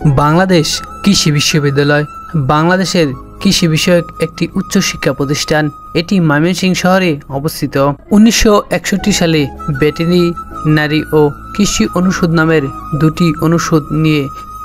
বাংলাদেশ কৃষি বিশ্ববিদ্যালয় বাংলাদেশের কৃষি বিষয়ক একটি উচ্চ শিক্ষা প্রতিষ্ঠান। এটি ময়মনসিংহ শহরে অবস্থিত। 1961 সালে ভেটেরিনারি ও কৃষি অনুষদ নামের দুটি অনুষদ নিয়ে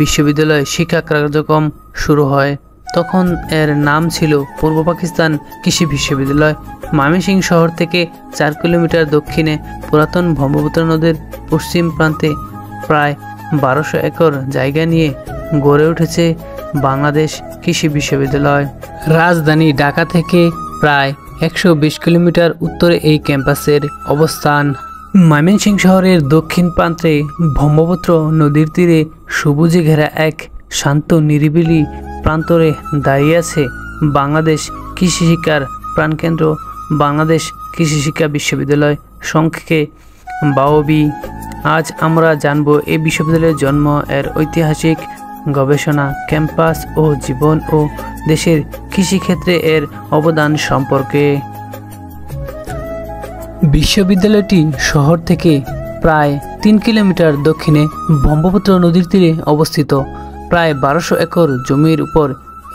বিশ্ববিদ্যালয় শিক্ষা কার্যক্রম শুরু হয়। তখন এর নাম ছিল পূর্ব পাকিস্তান কৃষি বিশ্ববিদ্যালয়। ময়মনসিংহ শহর থেকে 4 কিলোমিটার দক্ষিণে পুরাতন ব্রহ্মপুত্র নদীর পশ্চিম প্রান্তে প্রায় 1200 একর জায়গা নিয়ে গড়ে উঠেছে বাংলাদেশ কৃষি বিশ্ববিদ্যালয়। রাজধানী ঢাকা থেকে প্রায় 120 কিলোমিটার উত্তরে এই ক্যাম্পাসের অবস্থান। ময়মনসিংহ শহরের দক্ষিণ প্রান্তে ব্রহ্মপুত্র নদীর তীরে সবুজে ঘেরা এক শান্ত নিরিবিলি প্রান্তরে দাঁড়িয়ে আছে বাংলাদেশ কৃষি শিক্ষার প্রাণকেন্দ্র বাংলাদেশ কৃষি শিক্ষা বিশ্ববিদ্যালয়, সংক্ষেপে বাওবি। আজ আমরা জানব এই বিশ্ববিদ্যালয়ের জন্ম, এর ঐতিহাসিক গবেষণা, ক্যাম্পাস ও জীবন ও দেশের কৃষিক্ষেত্রে এর অবদান সম্পর্কে। বিশ্ববিদ্যালয়টি শহর থেকে প্রায় 3 কিলোমিটার দক্ষিণে ব্রহ্মপুত্র নদীর তীরে অবস্থিত। প্রায় 1200 একর জমির উপর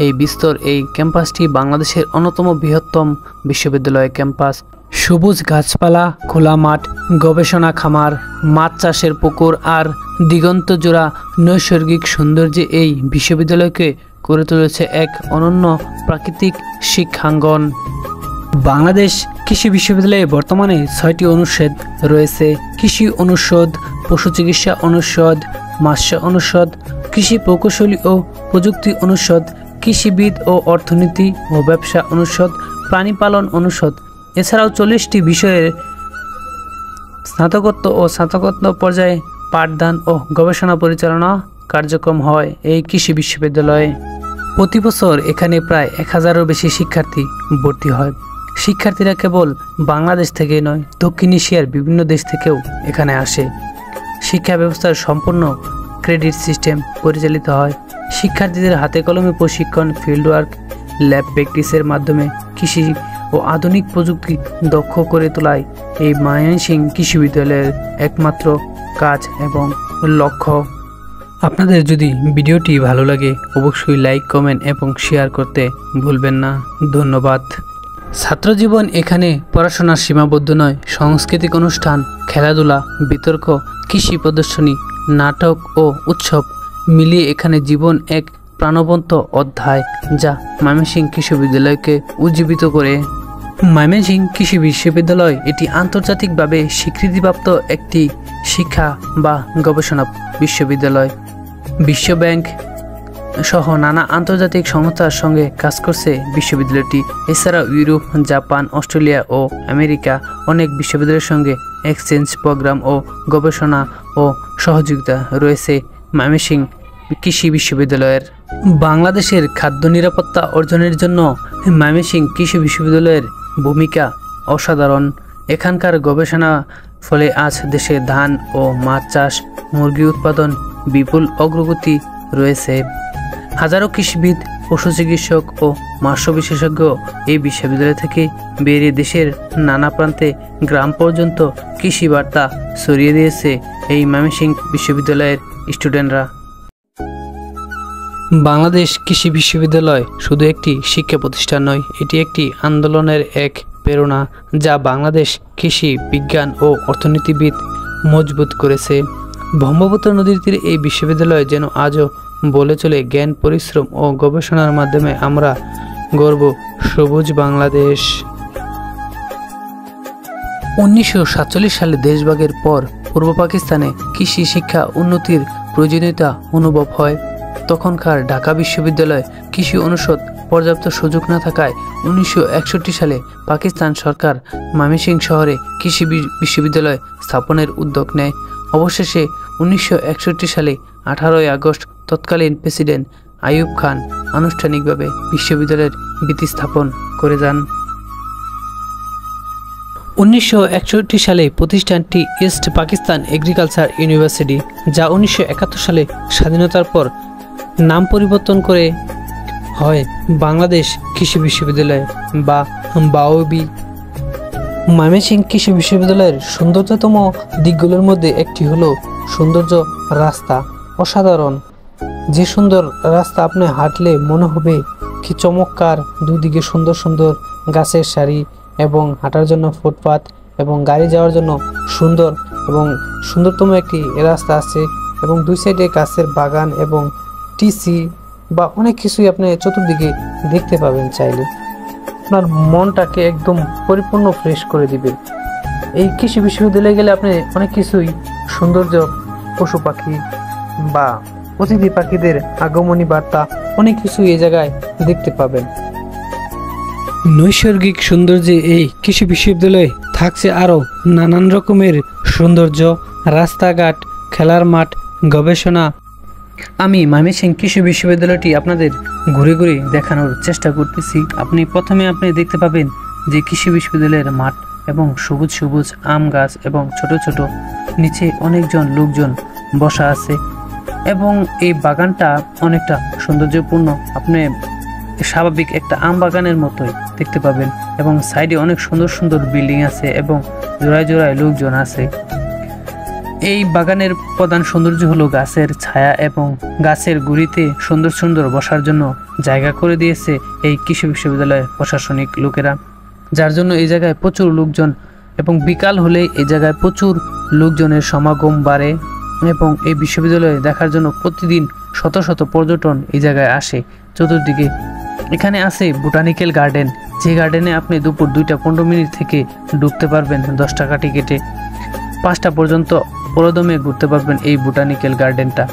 এই বিস্তর এই ক্যাম্পাসটি বাংলাদেশের অন্যতম বৃহত্তম বিশ্ববিদ্যালয় ক্যাম্পাস। সবুজ গাছপালা, খোলা মাঠ, গবেষণা খামার, মাছ চাষের পুকুর আর দিগন্ত জোড়া নৈসর্গিক সৌন্দর্যে এই বিশ্ববিদ্যালয়কে করে তুলেছে এক অনন্য প্রাকৃতিক শিক্ষাঙ্গন। বাংলাদেশ কৃষি বিশ্ববিদ্যালয়ে বর্তমানে 6টি অনুষদ রয়েছে। কৃষি অনুষদ, পশু চিকিৎসা অনুষদ, মৎস্য অনুষদ, কৃষি প্রকৌশলী ও প্রযুক্তি অনুষদ, কৃষিবিদ ও অর্থনীতি ও ব্যবসা অনুষদ, প্রাণী পালন অনুষদ। এছাড়াও 40টি বিষয়ের স্নাতকোত্তর ও স্নাতকোত্তর পর্যায়ে পাঠদান ও গবেষণা পরিচালনা কার্যক্রম হয় এই কৃষি বিশ্ববিদ্যালয়ে। প্রতি বছর এখানে প্রায় 1000-এরও বেশি শিক্ষার্থী ভর্তি হয়। শিক্ষার্থীরা কেবল বাংলাদেশ থেকে নয়, দক্ষিণ এশিয়ার বিভিন্ন দেশ থেকেও এখানে আসে। শিক্ষা ব্যবস্থার সম্পূর্ণ ক্রেডিট সিস্টেম পরিচালিত হয়। শিক্ষার্থীদের হাতে কলমে প্রশিক্ষণ, ফিল্ড ওয়ার্ক, ল্যাব প্র্যাকটিসের মাধ্যমে কৃষি ও আধুনিক প্রযুক্তি দক্ষ করে তোলাই এই ময়মনসিংহ কৃষি বিশ্ববিদ্যালয়ের একমাত্র কাজ এবং লক্ষ্য। আপনাদের যদি ভিডিওটি ভালো লাগে অবশ্যই লাইক, কমেন্ট এবং শেয়ার করতে ভুলবেন না। ধন্যবাদ। ছাত্রজীবন এখানে পড়াশোনার সীমাবদ্ধ নয়। সাংস্কৃতিক অনুষ্ঠান, খেলাধুলা, বিতর্ক, কৃষি প্রদর্শনী, নাটক ও উৎসব মিলিয়ে এখানে জীবন এক প্রাণবন্ত অধ্যায়, যা ময়মনসিংহ কৃষি বিশ্ববিদ্যালয়কে উজ্জীবিত করে। ময়মনসিংহ কৃষি বিশ্ববিদ্যালয় এটি আন্তর্জাতিকভাবে স্বীকৃতিপ্রাপ্ত একটি শিক্ষা বা গবেষণা বিশ্ববিদ্যালয়। বিশ্ব ব্যাংক সহ নানা আন্তর্জাতিক সংস্থার সঙ্গে কাজ করছে বিশ্ববিদ্যালয়টি। এছাড়াও ইউরোপ, জাপান, অস্ট্রেলিয়া ও আমেরিকা অনেক বিশ্ববিদ্যালয়ের সঙ্গে এক্সচেঞ্জ প্রোগ্রাম ও গবেষণা ও সহযোগিতা রয়েছে ময়মনসিংহ কৃষি বিশ্ববিদ্যালয়ের। বাংলাদেশের খাদ্য নিরাপত্তা অর্জনের জন্য ময়মনসিংহ কৃষি বিশ্ববিদ্যালয়ের ভূমিকা অসাধারণ। এখানকার গবেষণা ফলে আজ দেশে ধান ও মাছ চাষ, মুরগি উৎপাদন বিপুল অগ্রগতি রয়েছে। হাজারো কৃষিবিদ, পশু চিকিৎসক ও মৎস্য বিশেষজ্ঞ এই বিশ্ববিদ্যালয় থেকে বেরিয়ে দেশের নানা প্রান্তে গ্রাম পর্যন্ত কৃষি বার্তা ছড়িয়ে দিয়েছে এই ময়মনসিংহ বিশ্ববিদ্যালয়ের স্টুডেন্টরা। বাংলাদেশ কৃষি বিশ্ববিদ্যালয় শুধু একটি শিক্ষা প্রতিষ্ঠান নয়, এটি একটি আন্দোলনের এক প্রেরণা, যা বাংলাদেশ কৃষি, বিজ্ঞান ও অর্থনীতিবিদ মজবুত করেছে। ব্রহ্মপুত্র নদীর তীরে এই বিশ্ববিদ্যালয় যেন আজও বলে চলে, জ্ঞান, পরিশ্রম ও গবেষণার মাধ্যমে আমরা গর্ব সবুজ বাংলাদেশ। 1947 সালে দেশভাগের পর পূর্ব পাকিস্তানে কৃষি শিক্ষা উন্নতির প্রয়োজনীয়তা অনুভব হয়। তখনকার ঢাকা বিশ্ববিদ্যালয় কৃষি অনুষদ পর্যাপ্ত সুযোগ না থাকায় 1961 সালে পাকিস্তান সরকার ময়মনসিংহ শহরে কৃষি বিশ্ববিদ্যালয় স্থাপনের উদ্যোগ নেয়। অবশেষে 1961 সালে 18 আগস্ট তৎকালীন প্রেসিডেন্ট আইয়ুব খান আনুষ্ঠানিকভাবে বিশ্ববিদ্যালয়ের ভিত্তি স্থাপন করে যান। 1961 সালে প্রতিষ্ঠানটি ইস্ট পাকিস্তান এগ্রিকালচার ইউনিভার্সিটি, যা 1971 সালে স্বাধীনতার পর নাম পরিবর্তন করে হয় বাংলাদেশ কৃষি বিশ্ববিদ্যালয় বা বাওবি। ময়মনসিংহ কৃষি বিশ্ববিদ্যালয়ের সৌন্দর্যতম দিকগুলোর মধ্যে একটি হলো সৌন্দর্য রাস্তা। অসাধারণ যে সুন্দর রাস্তা আপনি হাঁটলে মনে হবে কি চমৎকার, দুদিকে সুন্দর সুন্দর গাছের সারি এবং হাঁটার জন্য ফুটপাত এবং গাড়ি যাওয়ার জন্য সুন্দর এবং সুন্দরতম একটি রাস্তা আছে এবং দুই সাইডে গাছের বাগান এবং টিসি বা অনেক কিছুই আপনি চতুর্দিকে দেখতে পাবেন। চাইলে আপনার মনটাকে একদম পরিপূর্ণ ফ্রেশ করে দিবে। এই কৃষি বিশ্ববিদ্যালয়ে গেলে আপনি অনেক কিছুই সৌন্দর্য, পশু পাখি বা অতিথি পাখিদের আগমনী বার্তা অনেক কিছু এই জায়গায় দেখতে পাবেন। নৈসর্গিক সৌন্দর্যে এই কৃষি বিশ্ববিদ্যালয়ে থাকছে আরও নানান রকমের সৌন্দর্য, রাস্তাঘাট, খেলার মাঠ, গবেষণা। আমি ময়মনসিংহ কৃষি বিশ্ববিদ্যালয়টি আপনাদের ঘুরে ঘুরে দেখানোর চেষ্টা করতেছি। প্রথমে আপনি দেখতে পাবেন যে কৃষি বিশ্ববিদ্যালয়ের মাঠ এবং সবুজ সবুজ আম গাছ এবং ছোট ছোট নিচে অনেকজন লোকজন বসা আছে এবং এই বাগানটা অনেকটা সৌন্দর্যপূর্ণ। আপনি স্বাভাবিক একটা আম বাগানের মতোই দেখতে পাবেন এবং সাইডে অনেক সুন্দর সুন্দর বিল্ডিং আছে এবং জোড়ায় জোড়ায় লোকজন আছে। এই বাগানের প্রধান সৌন্দর্য হলো গাছের ছায়া এবং গাছের গুড়িতে সুন্দর সুন্দর বসার জন্য জায়গা করে দিয়েছে এই কৃষি বিশ্ববিদ্যালয়ের প্রশাসনিক লোকেরা, যার জন্য এই জায়গায় প্রচুর লোকজন এবং বিকাল হলে এই জায়গায় প্রচুর লোকজনের সমাগম বাড়ে এবং এই বিশ্ববিদ্যালয়ে দেখার জন্য প্রতিদিন শত শত পর্যটন এই জায়গায় আসে। চতুর্দিকে এখানে আছে বোটানিক্যাল গার্ডেন, যে গার্ডেনে আপনি দুপুর 2:15 থেকে ঢুকতে পারবেন 10 টাকা টিকিটে, 5টা পর্যন্ত পুরোদমে ঘুরতে পারবেন এই বোটানিক্যাল গার্ডেনটা।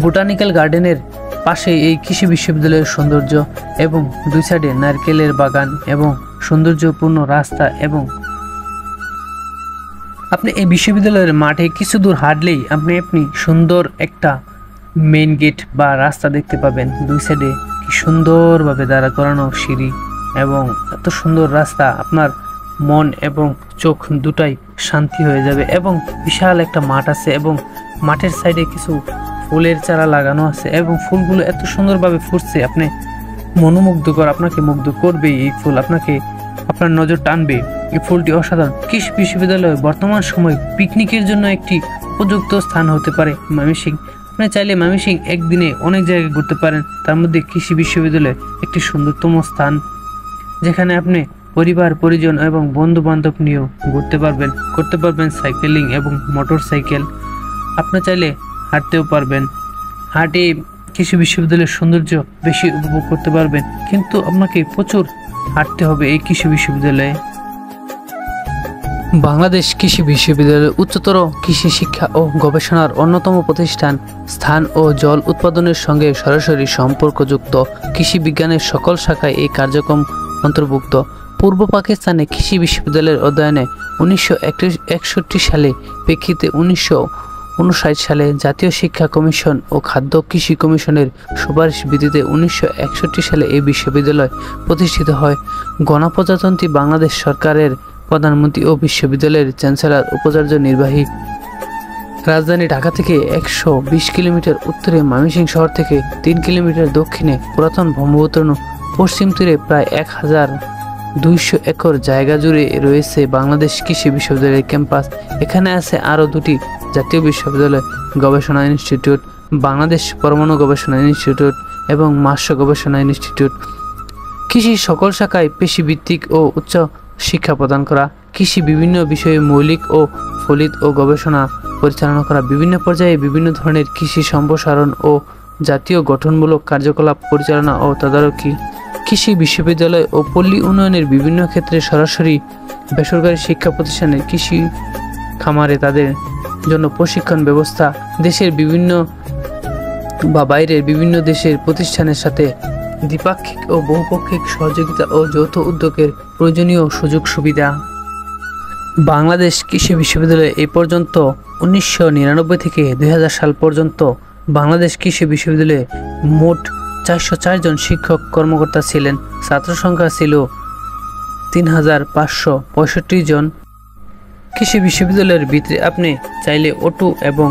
বোটানিক্যাল গার্ডেনের পাশে এই কৃষি বিশ্ববিদ্যালয়ের সৌন্দর্য এবং দুই সাইডে নারকেলের বাগান এবং সৌন্দর্যপূর্ণ রাস্তা এবং আপনি এই বিশ্ববিদ্যালয়ের মাঠে কিছু দূর হাঁটলেই আপনি সুন্দর একটা মেইন গেট বা রাস্তা দেখতে পাবেন। দুই সাইডে কি সুন্দরভাবে দাঁড়া করানো সিঁড়ি এবং এত সুন্দর রাস্তা, আপনার মন এবং চোখ দুটাই শান্তি হয়ে যাবে। এবং বিশাল একটা মাঠ আছে এবং মাঠের সাইডে কিছু ফুলের চারা লাগানো আছে এবং ফুলগুলো এত সুন্দরভাবে ফুটছে, আপনি মনোমুগ্ধকর, আপনাকে মুগ্ধ করবে। এই ফুল আপনার নজর টানবে। এই ফুলটি অসাধারণ। কৃষি বিশ্ববিদ্যালয় বর্তমান সময় পিকনিকের জন্য একটি উপযুক্ত স্থান হতে পারে ময়মনসিংহ। আপনি চাইলে ময়মনসিংহ একদিনে অনেক জায়গায় ঘুরতে পারেন, তার মধ্যে কৃষি বিশ্ববিদ্যালয় একটি সুন্দরতম স্থান, যেখানে আপনি পরিবার পরিজন এবং বন্ধু বান্ধব নিয়েও ঘুরতে পারবেন, করতে পারবেন সাইকেলিং এবং মোটর সাইকেল। আপনি চাইলে হাঁটতেও পারবেন, হাঁটে কৃষি বিশ্ববিদ্যালয়ের সৌন্দর্য বেশি উপভোগ করতে পারবেন, কিন্তু আপনাকে প্রচুর হাঁটতে হবে এই কৃষি বিশ্ববিদ্যালয়ে। বাংলাদেশ কৃষি বিশ্ববিদ্যালয় উচ্চতর কৃষি শিক্ষা ও গবেষণার অন্যতম প্রতিষ্ঠান, স্থান ও জল উৎপাদনের সঙ্গে সরাসরি সম্পর্কযুক্ত। কৃষি বিজ্ঞানের সকল শাখায় এই কার্যক্রম অন্তর্ভুক্ত। পূর্ব পাকিস্তানে কৃষি বিশ্ববিদ্যালয়ের অধ্যয়নে 1961 সালে প্রেক্ষিতে 1959 সালে জাতীয় শিক্ষা কমিশন ও খাদ্য কৃষি কমিশনের সুপারিশ ভিত্তিতে 1961 সালে এই বিশ্ববিদ্যালয় প্রতিষ্ঠিত হয়। গণপ্রজাতন্ত্রী বাংলাদেশ সরকারের প্রধানমন্ত্রী ও বিশ্ববিদ্যালয়ের চ্যান্সেলর উপাচার্য নির্বাহী। রাজধানী ঢাকা থেকে 120 কিলোমিটার উত্তরে, ময়মনসিংহ শহর থেকে 3 কিলোমিটার দক্ষিণে, পুরাতন ব্রহ্মপুত্র পশ্চিম তীরে প্রায় 1200 একর জায়গা জুড়ে রয়েছে বাংলাদেশ কৃষি বিশ্ববিদ্যালয়ের ক্যাম্পাস। এখানে আছে আরও 2টি জাতীয় বিশ্ববিদ্যালয়, গবেষণা ইনস্টিটিউট, বাংলাদেশ পরমাণু গবেষণা ইনস্টিটিউট এবং মৎস্য গবেষণা ইনস্টিটিউট। কৃষি সকল শাখায় পেশিভিত্তিক ও উচ্চ শিক্ষা প্রদান করা, কৃষি বিভিন্ন বিষয়ে মৌলিক ও ফলিত ও গবেষণা পরিচালনা করা, বিভিন্ন পর্যায়ে বিভিন্ন ধরনের কৃষি সম্প্রসারণ ও জাতীয় গঠনমূলক কার্যকলাপ পরিচালনা ও তদারকি। কৃষি বিশ্ববিদ্যালয় ও পল্লী উন্নয়নের বিভিন্ন ক্ষেত্রে সরাসরি বেসরকারি শিক্ষা প্রতিষ্ঠানের কৃষি খামারে তাদের জন্য প্রশিক্ষণ ব্যবস্থা, দেশের বিভিন্ন বা বাইরের বিভিন্ন দেশের প্রতিষ্ঠানের সাথে দ্বিপাক্ষিক ও বহুপাক্ষিক সহযোগিতা ও যৌথ উদ্যোগের প্রয়োজনীয় সুযোগ সুবিধা। বাংলাদেশ কৃষি বিশ্ববিদ্যালয়ে এই পর্যন্ত 1999 থেকে 2000 সাল পর্যন্ত বাংলাদেশ কৃষি বিশ্ববিদ্যালয়ে মোট 404 জন শিক্ষক কর্মকর্তা ছিলেন। ছাত্র সংখ্যা ছিল 3565 জন। কৃষি বিশ্ববিদ্যালয়ের ভিতরে আপনি চাইলে অটো এবং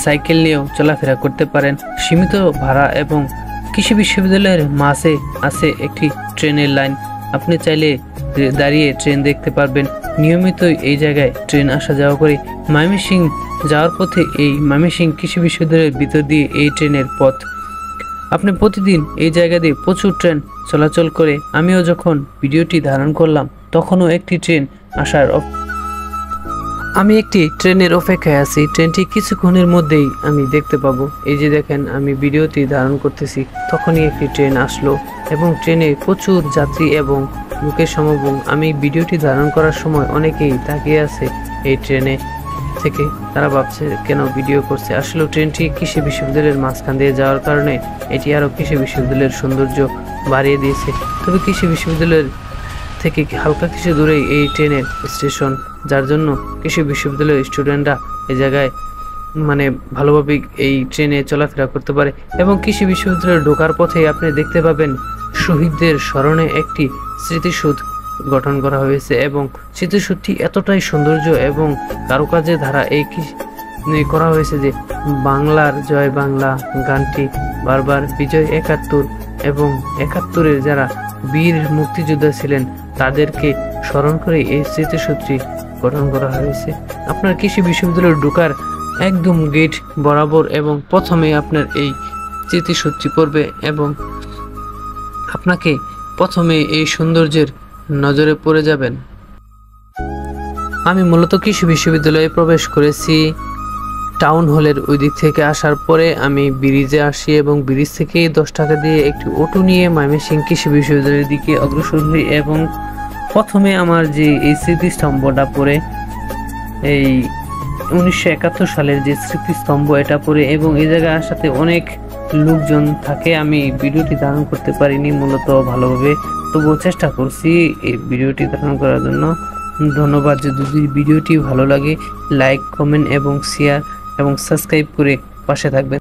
সাইকেল নিয়েও চলাফেরা করতে পারেন, সীমিত ভাড়া। এবং কৃষি বিশ্ববিদ্যালয়ের মাঝে আছে একটি ট্রেনের লাইন, আপনি চাইলে দাঁড়িয়ে ট্রেন দেখতে পারবেন। নিয়মিতই এই জায়গায় ট্রেন আসা যাওয়া করে। ময়মনসিংহ যাওয়ার পথে এই ময়মনসিংহ কৃষি বিশ্ববিদ্যালয়ের ভিতর দিয়ে এই ট্রেনের পথ। আপনি প্রতিদিন এই জায়গা দিয়ে প্রচুর ট্রেন চলাচল করে। আমিও যখন ভিডিওটি ধারণ করলাম তখনও একটি ট্রেন আসার আমি একটি ট্রেনের অপেক্ষায় আছি। ট্রেনটি কিছুক্ষণের মধ্যেই আমি দেখতে পাবো। এই যে দেখেন, আমি ভিডিওটি ধারণ করতেছি, তখনই একটি ট্রেন আসলো এবং ট্রেনে প্রচুর যাত্রী এবং লোকের সমাগম। আমি ভিডিওটি ধারণ করার সময় অনেকেই তাকিয়ে আছে এই ট্রেনে থেকে, তারা ভাবছে কেন ভিডিও করছে। আসলে ট্রেনটি কৃষি বিশ্ববিদ্যালয়ের মাঝখান দিয়ে যাওয়ার কারণে এটি আরও কৃষি বিশ্ববিদ্যালয়ের সৌন্দর্য বাড়িয়ে দিয়েছে। তবে কৃষি বিশ্ববিদ্যালয়ের থেকে হালকা কিছু দূরেই এই ট্রেনের স্টেশন, যার জন্য কৃষি বিশ্ববিদ্যালয়ের স্টুডেন্টরা এই জায়গায় ভালোভাবে এই ট্রেনে চলাফেরা করতে পারে। এবং কৃষি বিশ্ববিদ্যালয়ে ঢোকার পথে আপনি দেখতে পাবেন শহীদদের স্মরণে একটি স্মৃতিসৌধ গঠন করা হয়েছে এবং স্মৃতিসৌধটি এতটাই সৌন্দর্য এবং কারুকাজের ধারা করা হয়েছে যে বাংলার জয় বাংলা গানটি বারবার বিজয় ৭১ এবং ৭১-এর যারা বীর মুক্তিযোদ্ধা ছিলেন তাদেরকে স্মরণ করে এই স্মৃতিসৌধটি গঠন করা হয়েছে। আপনার কৃষি বিশ্ববিদ্যালয়ে ঢোকার একদম গেট বরাবর এবং প্রথমে আপনার এই স্মৃতিসৌধটি পড়বে এবং আপনাকে প্রথমে এই সৌন্দর্যের নজরে পড়ে যাবেন। আমি মূলত কৃষি বিশ্ববিদ্যালয়ে প্রবেশ করেছি টাউন হলের ওই দিক থেকে। আসার পরে আমি ব্রিজে আসি এবং ব্রিজ থেকে 10 টাকা দিয়ে একটি অটো নিয়ে ময়মনসিংহ কৃষি বিশ্ববিদ্যালয়ের দিকে অগ্রসর হই এবং প্রথমে আমার যে এই স্মৃতিস্তম্ভটা পড়ে, এই 1971 সালের যে স্মৃতিস্তম্ভ এটা পড়ে এবং এই জায়গায় আসাতে অনেক লোকজন থাকে। আমি ভিডিওটি ধারণ করতে পারিনি মূলত ভালোভাবে, তবুও চেষ্টা করছি এই ভিডিওটি ধারণ করার জন্য। ধন্যবাদ। যদি ভিডিওটি ভালো লাগে লাইক, কমেন্ট এবং শেয়ার এবং সাবস্ক্রাইব করে পাশে থাকবেন।